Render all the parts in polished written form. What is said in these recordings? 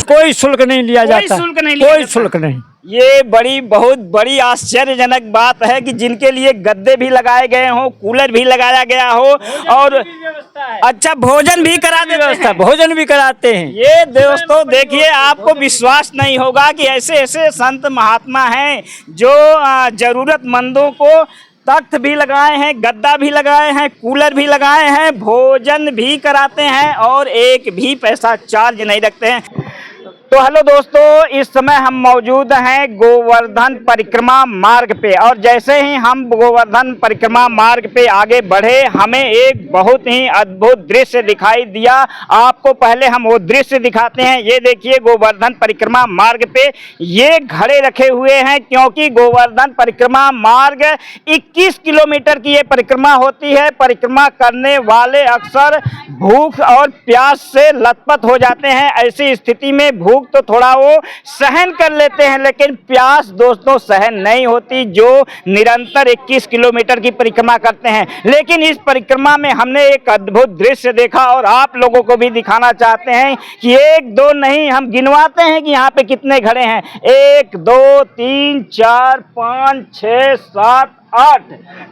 कोई शुल्क नहीं लिया जाता, कोई शुल्क नहीं। ये बहुत बड़ी आश्चर्यजनक बात है कि जिनके लिए गद्दे भी लगाए गए हों, कूलर भी लगाया गया हो और अच्छा भोजन भी कराते, व्यवस्था भोजन भी कराते हैं। ये दोस्तों देखिए, आपको विश्वास नहीं होगा कि ऐसे ऐसे संत महात्मा हैं जो जरूरतमंदों को तख्त भी लगाए हैं, गद्दा भी लगाए हैं, कूलर भी लगाए हैं, भोजन भी कराते हैं और एक भी पैसा चार्ज नहीं रखते हैं। तो हेलो दोस्तों, इस समय हम मौजूद हैं गोवर्धन परिक्रमा मार्ग पे और जैसे ही हम गोवर्धन परिक्रमा मार्ग पे आगे बढ़े हमें एक बहुत ही अद्भुत दृश्य दिखाई दिया। आपको पहले हम वो दृश्य दिखाते हैं। ये देखिए, गोवर्धन परिक्रमा मार्ग पे ये घड़े रखे हुए हैं क्योंकि गोवर्धन परिक्रमा मार्ग 21 किलोमीटर की ये परिक्रमा होती है। परिक्रमा करने वाले अक्सर भूख और प्यास से लथपथ हो जाते हैं। ऐसी स्थिति में भूख तो थोड़ा वो सहन कर लेते हैं, लेकिन प्यास दोस्तों सहन नहीं होती जो निरंतर 21 किलोमीटर की परिक्रमा करते हैं। लेकिन इस परिक्रमा में हमने एक अद्भुत दृश्य देखा और आप लोगों को भी दिखाना चाहते हैं कि 1 2 नहीं, हम गिनवाते हैं कि यहाँ पे कितने घड़े हैं। 1 2 3 4 5 6 7 8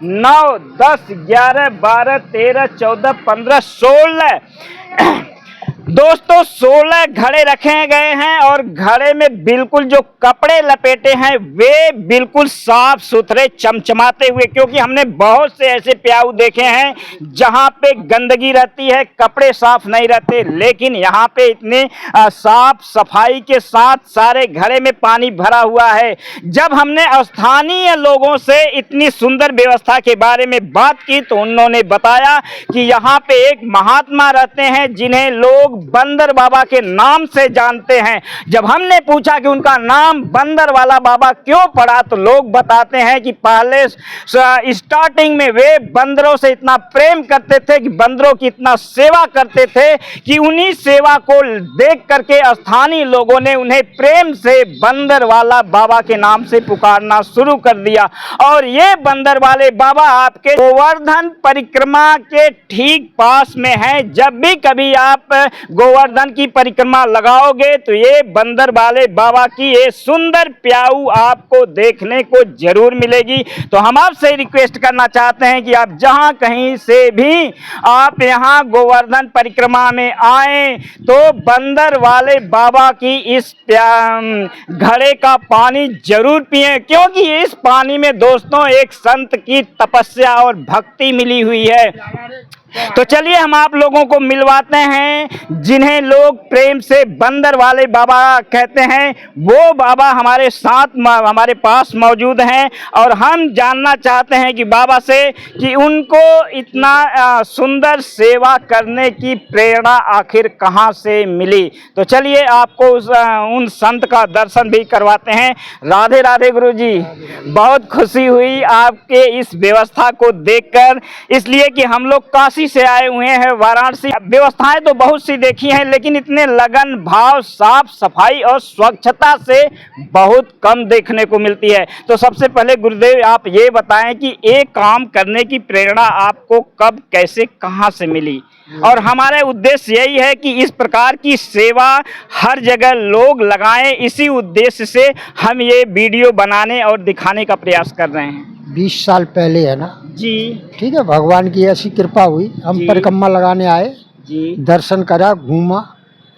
9 10 11 12 13 14 15 16 दोस्तों 16 घड़े रखे गए हैं और घड़े में बिल्कुल जो कपड़े लपेटे हैं वे बिल्कुल साफ सुथरे चमचमाते हुए, क्योंकि हमने बहुत से ऐसे प्याऊ देखे हैं जहां पे गंदगी रहती है, कपड़े साफ नहीं रहते, लेकिन यहाँ पे इतने साफ सफाई के साथ सारे घड़े में पानी भरा हुआ है। जब हमने स्थानीय लोगों से इतनी सुंदर व्यवस्था के बारे में बात की तो उन्होंने बताया कि यहाँ पे एक महात्मा रहते हैं जिन्हें लोग बंदर बाबा के नाम से जानते हैं। जब हमने पूछा कि उनका नाम बंदर वाला बाबा क्यों पड़ा तो लोग बताते हैं कि पहले स्टार्टिंग में वे बंदरों से इतना प्रेम करते थे कि बंदरों की इतना सेवा करते थे कि उन्हीं सेवा को देख करके स्थानीय लोगों ने उन्हें प्रेम से बंदर वाला बाबा के नाम से पुकारना शुरू कर दिया। और ये बंदर वाले बाबा आपके गोवर्धन परिक्रमा के ठीक पास में है। जब भी कभी आप गोवर्धन की परिक्रमा लगाओगे तो ये बंदर वाले बाबा की ये सुंदर प्याऊ आपको देखने को जरूर मिलेगी। तो हम आपसे रिक्वेस्ट करना चाहते हैं कि आप जहां कहीं से भी आप यहां गोवर्धन परिक्रमा में आए तो बंदर वाले बाबा की इस घड़े का पानी जरूर पिएं, क्योंकि इस पानी में दोस्तों एक संत की तपस्या और भक्ति मिली हुई है। तो चलिए हम आप लोगों को मिलवाते हैं जिन्हें लोग प्रेम से बंदर वाले बाबा कहते हैं। वो बाबा हमारे साथ हमारे पास मौजूद हैं और हम जानना चाहते हैं कि बाबा से कि उनको इतना सुंदर सेवा करने की प्रेरणा आखिर कहाँ से मिली। तो चलिए आपको उन संत का दर्शन भी करवाते हैं। राधे राधे गुरु जी, बहुत खुशी हुई आपके इस व्यवस्था को देखकर, इसलिए कि हम लोग काशी से आए हुए हैं वाराणसी। व्यवस्थाएं तो बहुत सी देखी हैं, लेकिन इतने लगन भाव, साफ सफाई और स्वच्छता से बहुत कम देखने को मिलती है। तो सबसे पहले गुरुदेव आप ये बताएं कि एक काम करने की प्रेरणा आपको कब, कैसे, कहां से मिली? और हमारा उद्देश्य यही है कि इस प्रकार की सेवा हर जगह लोग लगाएं। इसी उद्देश्य से हम ये वीडियो बनाने और दिखाने का प्रयास कर रहे हैं। 20 साल पहले है ना जी, ठीक है, भगवान की ऐसी कृपा हुई, हम परिक्रमा लगाने आए जी, दर्शन करा, घूमा।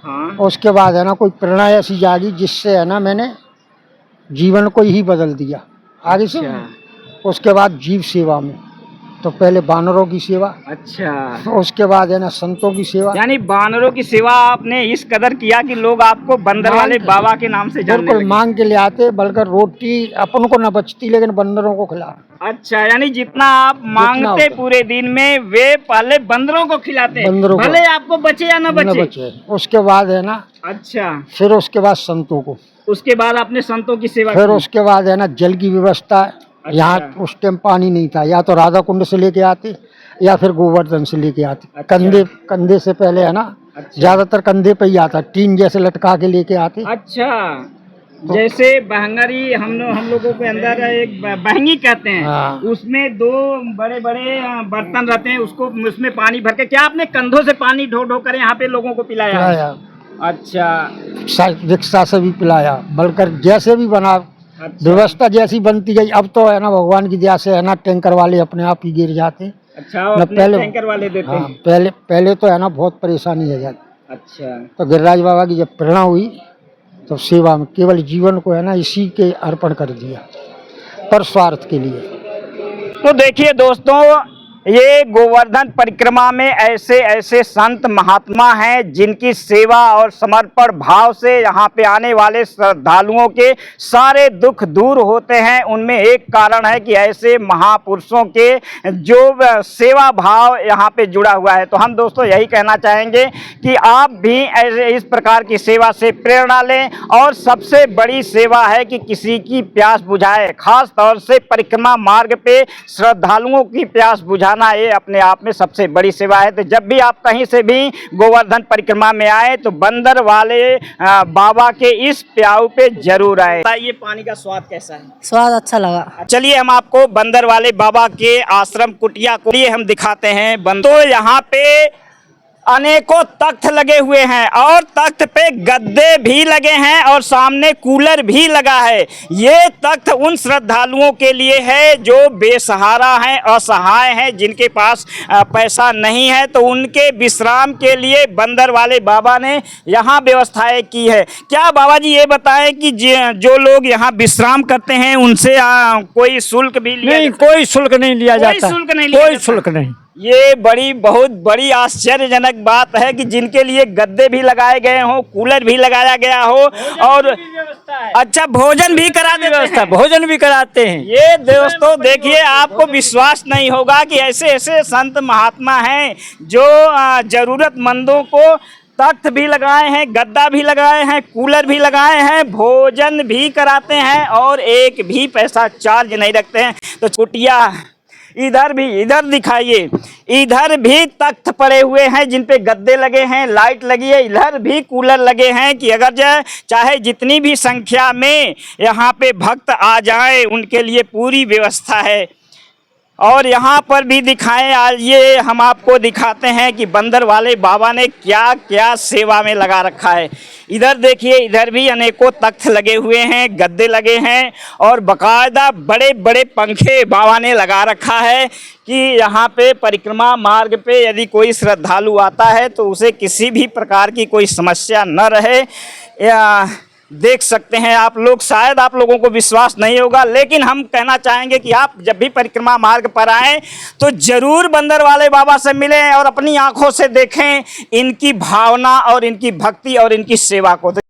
हाँ, उसके बाद है ना कोई प्रेरणा ऐसी जागी जिससे है ना मैंने जीवन को ही बदल दिया आगे से। उसके बाद जीव सेवा में तो पहले बानरों की सेवा, अच्छा, उसके बाद है ना संतों की सेवा। यानी बानरों की सेवा आपने इस कदर किया कि लोग आपको बंदर वाले बाबा के नाम से जानने बिल्कुल लगे। मांग के ले आते, बल्कि रोटी अपन को न बचती लेकिन बंदरों को खिला। अच्छा, यानी जितना आप मांगते पूरे दिन में वे पहले बंदरों को खिलाते, भले आपको बचे या न बचे। उसके बाद है ना, अच्छा, फिर उसके बाद संतों को, उसके बाद आपने संतों की सेवा फिर की। उसके बाद है ना जल की व्यवस्था। अच्छा। यहाँ उस टाइम पानी नहीं था, या तो राधा कुंड से लेके आते या फिर गोवर्धन से लेके आते। अच्छा। कंधे से पहले है ना, अच्छा। ज्यादातर कंधे पे ही आता, टीन जैसे लटका के लेके आते। अच्छा, जैसे बहंगरी हम लोगों के अंदर एक बहंगी कहते हैं। हाँ। उसमें 2 बड़े बड़े बर्तन रहते हैं, उसको उसमें पानी भर के, क्या आपने कंधों से पानी ढो ढो कर यहाँ पे लोगों को पिलाया? अच्छा रिक्शा से भी पिलाया, बल्कि जैसे भी बना, अच्छा व्यवस्था जैसी बनती गई। अब तो है ना भगवान की दया से है ना टैंकर वाले अपने आप ही गिर जाते हैं। अच्छा, वो न अपने पहले- टैंकर वाले देते हाँ, हैं। पहले पहले तो है ना बहुत परेशानी है जाती। अच्छा तो गिरिराज बाबा की जब प्रेरणा हुई तो सेवा में केवल जीवन को है ना इसी के अर्पण कर दिया, पर स्वार्थ के लिए। तो देखिए दोस्तों, ये गोवर्धन परिक्रमा में ऐसे ऐसे संत महात्मा हैं जिनकी सेवा और समर्पण भाव से यहाँ पे आने वाले श्रद्धालुओं के सारे दुख दूर होते हैं। उनमें एक कारण है कि ऐसे महापुरुषों के जो सेवा भाव यहाँ पे जुड़ा हुआ है। तो हम दोस्तों यही कहना चाहेंगे कि आप भी ऐसे इस प्रकार की सेवा से प्रेरणा लें, और सबसे बड़ी सेवा है कि किसी की प्यास बुझाए, खास तौर से परिक्रमा मार्ग पे श्रद्धालुओं की प्यास बुझाना, ये अपने आप में सबसे बड़ी सेवा है। तो जब भी आप कहीं से भी गोवर्धन परिक्रमा में आए तो बंदर वाले बाबा के इस प्याऊ पे जरूर आए। बताइए पानी का स्वाद कैसा है? स्वाद अच्छा लगा। चलिए हम आपको बंदर वाले बाबा के आश्रम कुटिया को लिए हम दिखाते हैं। तो यहाँ पे अनेकों तख्त लगे हुए हैं और तख्त पे गद्दे भी लगे हैं और सामने कूलर भी लगा है। ये तख्त उन श्रद्धालुओं के लिए है जो बेसहारा हैं, असहाय हैं, जिनके पास पैसा नहीं है, तो उनके विश्राम के लिए बंदर वाले बाबा ने यहाँ व्यवस्थाएं की है। क्या बाबा जी ये बताएं कि जो लोग यहाँ विश्राम करते हैं उनसे कोई शुल्क भी लिया नहीं, जाता है? कोई शुल्क नहीं लिया कोई जाता, शुल्क नहीं लिया कोई जाता। शुल्क नहीं। ये बहुत बड़ी आश्चर्यजनक बात है कि जिनके लिए गद्दे भी लगाए गए हों, कूलर भी लगाया गया हो, और अच्छा भोजन भी करा देते हैं। भोजन भी कराते हैं। ये दोस्तों देखिए, आपको विश्वास नहीं होगा कि ऐसे ऐसे संत महात्मा हैं जो जरूरतमंदों को तख्त भी लगाए हैं, गद्दा भी लगाए हैं, कूलर भी लगाए हैं, भोजन भी कराते हैं और एक भी पैसा चार्ज नहीं रखते हैं। तो कुटिया इधर दिखाइए, इधर भी तख्त पड़े हुए हैं जिन पे गद्दे लगे हैं, लाइट लगी है, इधर भी कूलर लगे हैं कि अगर चाहे जितनी भी संख्या में यहाँ पे भक्त आ जाएं उनके लिए पूरी व्यवस्था है। और यहाँ पर भी दिखाएं, आज ये हम आपको दिखाते हैं कि बंदर वाले बाबा ने क्या क्या सेवा में लगा रखा है। इधर देखिए, इधर भी अनेकों तख्त लगे हुए हैं, गद्दे लगे हैं और बकायदा बड़े बड़े पंखे बाबा ने लगा रखा है कि यहाँ पे परिक्रमा मार्ग पे यदि कोई श्रद्धालु आता है तो उसे किसी भी प्रकार की कोई समस्या न रहे। देख सकते हैं आप लोग, शायद आप लोगों को विश्वास नहीं होगा, लेकिन हम कहना चाहेंगे कि आप जब भी परिक्रमा मार्ग पर आएँ तो जरूर बंदर वाले बाबा से मिलें और अपनी आंखों से देखें इनकी भावना और इनकी भक्ति और इनकी सेवा को।